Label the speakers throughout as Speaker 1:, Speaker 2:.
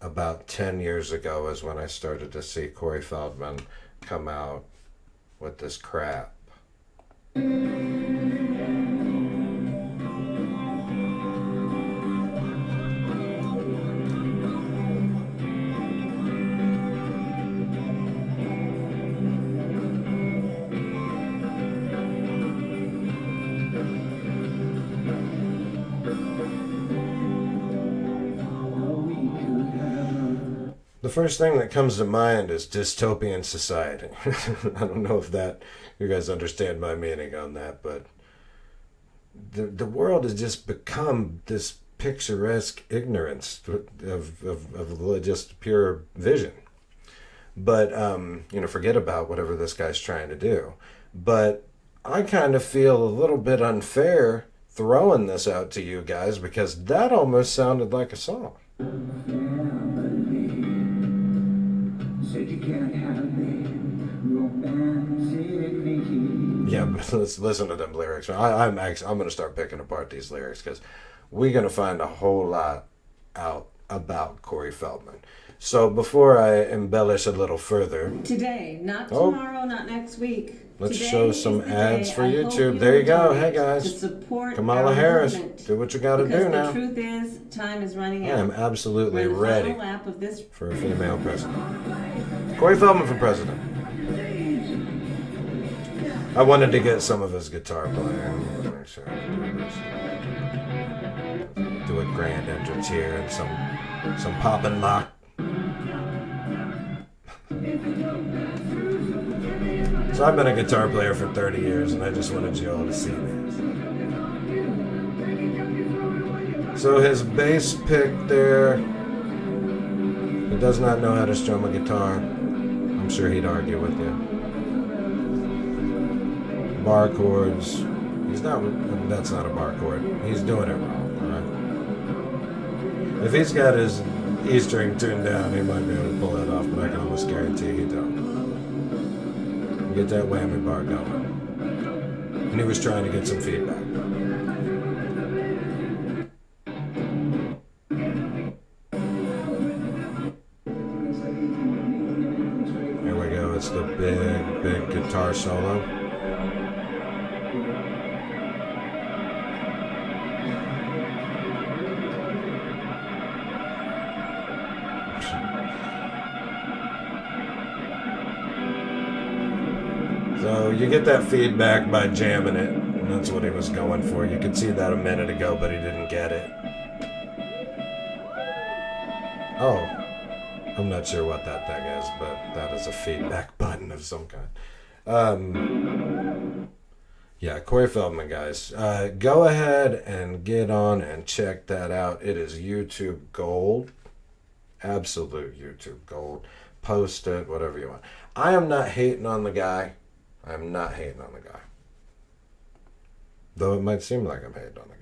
Speaker 1: about 10 years ago is when I started to see Corey Feldman come out with this crap. The first thing that comes to mind is dystopian society. I don't know if that you guys understand my meaning on that, but the world has just become this picturesque ignorance of just pure vision. But forget about whatever this guy's trying to do. But I kind of feel a little bit unfair throwing this out to you guys because that almost sounded like a song. Yeah, but let's listen to them lyrics. I'm going to start picking apart these lyrics because we're going to find a whole lot out about Corey Feldman. So before I embellish a little further,
Speaker 2: today, not tomorrow, not next week.
Speaker 1: Let's
Speaker 2: Today
Speaker 1: show some ads for YouTube.
Speaker 2: You
Speaker 1: there you go. Hey guys,
Speaker 2: to support
Speaker 1: Kamala Harris, do what you got to do now.
Speaker 2: The truth is, time is running out.
Speaker 1: I am absolutely ready for a female president. Corey Feldman for president. I wanted to get some of his guitar playing. Make sure I do a grand entrance here and some pop and lock. So I've been a guitar player for 30 years, and I just wanted you all to see this. So his bass pick there, he does not know how to strum a guitar. I'm sure he'd argue with you. Bar chords, that's not a bar chord. He's doing it wrong, alright? If he's got his E string tuned down, he might be able to pull that off, but I can almost guarantee he don't. Get that whammy bar going. And he was trying to get some feedback. Here we go. It's the big guitar solo. So you get that feedback by jamming it, and that's what he was going for. You could see that a minute ago, but he didn't get it. Oh, I'm not sure what that thing is, but that is a feedback button of some kind. Yeah, Corey Feldman, guys. Go ahead and get on and check that out. It is YouTube gold. Absolute YouTube gold. Post it, whatever you want. I am not hating on the guy. I'm not hating on the guy. Though it might seem like I'm hating on the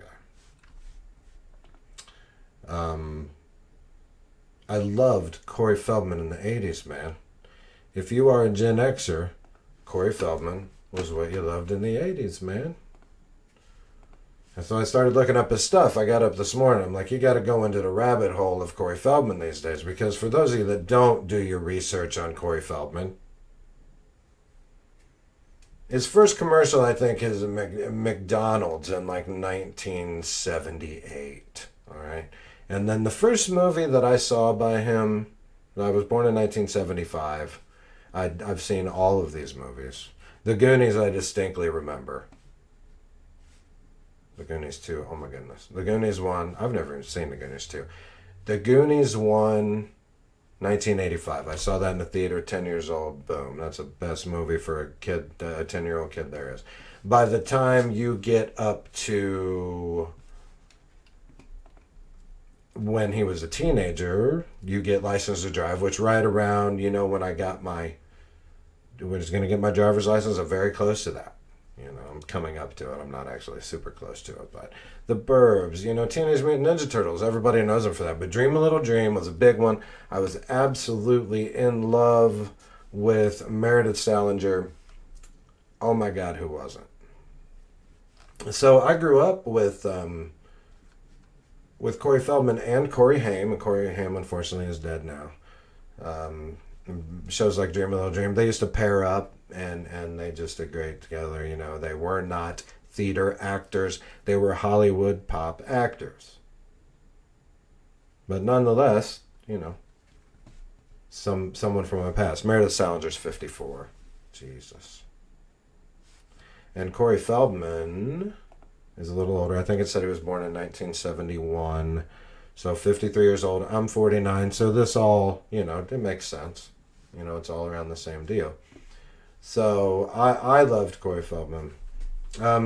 Speaker 1: guy. I loved Corey Feldman in the 80s, man. If you are a Gen Xer, Corey Feldman was what you loved in the 80s, man. And so I started looking up his stuff. I got up this morning. I'm like, you got to go into the rabbit hole of Corey Feldman these days. Because for those of you that don't do your research on Corey Feldman, his first commercial, I think, is a McDonald's in like 1978. All right. And then the first movie that I saw by him, I was born in 1975. I've seen all of these movies. The Goonies, I distinctly remember. The Goonies 2, oh my goodness. The Goonies 1, I've never even seen The Goonies 2. The Goonies 1, 1985. I saw that in the theater, 10 years old. Boom. That's the best movie for a kid, a 10-year-old kid there is. By the time you get up to when he was a teenager, you get License to Drive, which right around, when I was going to get my driver's license, I'm very close to that. I'm coming up to it. I'm not actually super close to it, but The Burbs, Teenage Mutant Ninja Turtles, everybody knows them for that. But Dream a Little Dream was a big one. I was absolutely in love with Meredith Salinger. Oh my God, who wasn't? So I grew up with with Corey Feldman and Corey Haim, and Corey Haim unfortunately is dead now. Um, Shows like Dream a Little Dream, they used to pair up, and they just did great together. You know, they were not theater actors; they were Hollywood pop actors. But nonetheless, you know, someone from my past. Meredith Salinger's 54. Jesus. And Corey Feldman is a little older. I think it said he was born in 1971. So 53 years old. I'm 49. So this all, you know, it makes sense. You know, it's all around the same deal. So I loved Corey Feldman. A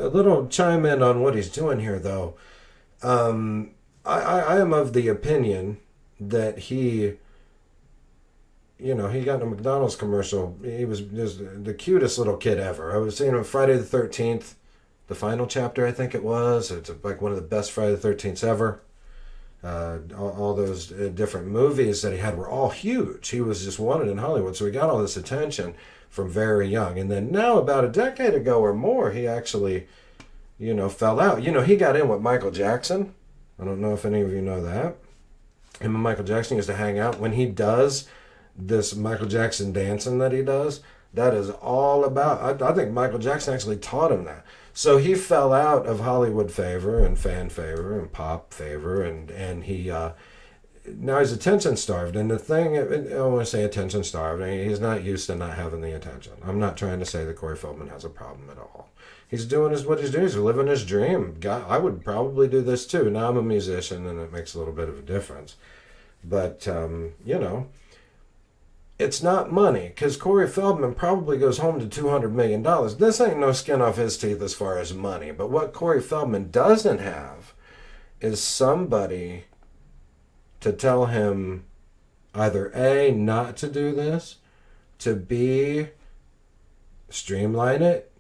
Speaker 1: little chime in on what he's doing here, though. I am of the opinion that he, you know, he got in a McDonald's commercial. He was just the cutest little kid ever. I was seeing him Friday the 13th, the final chapter, I think it was. It's like one of the best Friday the 13ths ever. All those different movies that he had were all huge. He was just wanted in Hollywood, so he got all this attention from very young. And then now, about a decade ago or more, he actually, you know, fell out. You know, he got in with Michael Jackson. I don't know if any of you know that. Him and Michael Jackson used to hang out. When he does this Michael Jackson dancing that he does, that is all about, I think Michael Jackson actually taught him that. So he fell out of Hollywood favor and fan favor and pop favor, and he now he's attention starved. And the thing, I don't want to say attention starved. I mean, he's not used to not having the attention. I'm not trying to say that Corey Feldman has a problem at all. He's doing what he's doing. He's living his dream. God, I would probably do this too. Now I'm a musician, and it makes a little bit of a difference. But you know, it's not money, because Corey Feldman probably goes home to $200 million. This ain't no skin off his teeth as far as money. But what Corey Feldman doesn't have is somebody to tell him either A, not to do this, to B, streamline it,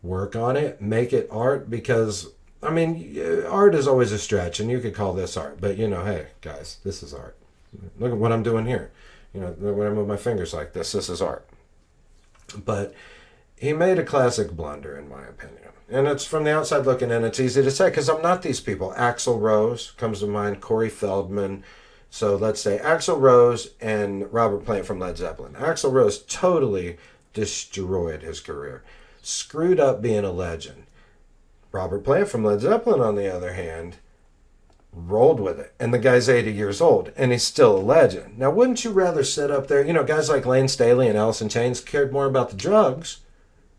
Speaker 1: work on it, make it art. Because, I mean, art is always a stretch, and you could call this art. But, you know, hey, guys, this is art. Look at what I'm doing here. You know, when I move my fingers like this is art. But he made a classic blunder, in my opinion. And it's from the outside looking in, it's easy to say, because I'm not these people. Axl Rose comes to mind, Corey Feldman. So let's say Axl Rose and Robert Plant from Led Zeppelin. Axl Rose totally destroyed his career. Screwed up being a legend. Robert Plant from Led Zeppelin, on the other hand, rolled with it. And the guy's 80 years old, and he's still a legend. Now, wouldn't you rather sit up there? You know, guys like Lane Staley and Alice in Chains cared more about the drugs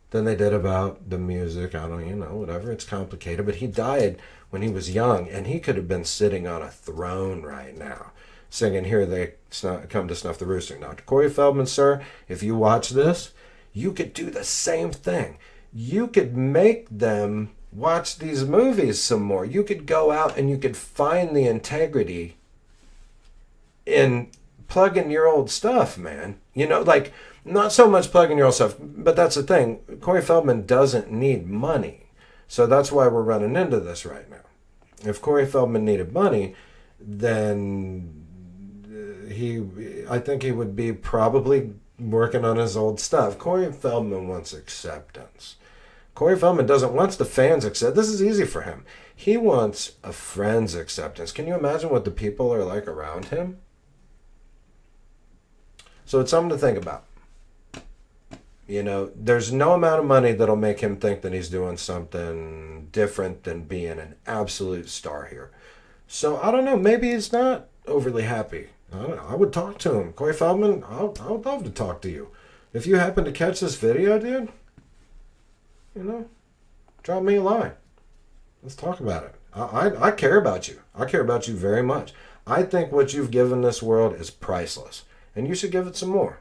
Speaker 1: than they did about the music. I don't, you know, whatever. It's complicated. But he died when he was young, and he could have been sitting on a throne right now, singing Here They Come to Snuff the Rooster. Now, Corey Feldman, sir, if you watch this, you could do the same thing. You could make them watch these movies some more. You could go out and you could find the integrity in plugging your old stuff, man. You know, like, not so much plugging your old stuff, but that's the thing. Corey Feldman doesn't need money. So that's why we're running into this right now. If Corey Feldman needed money, then I think he would be probably working on his old stuff. Corey Feldman wants acceptance. Corey Feldman doesn't want the fans' acceptance. This is easy for him. He wants a friend's acceptance. Can you imagine what the people are like around him? So it's something to think about. You know, there's no amount of money that'll make him think that he's doing something different than being an absolute star here. So I don't know. Maybe he's not overly happy. I don't know. I would talk to him. Corey Feldman, I would love to talk to you. If you happen to catch this video, dude, you know, drop me a line. Let's talk about it. I care about you. I care about you very much. I think what you've given this world is priceless. And you should give it some more.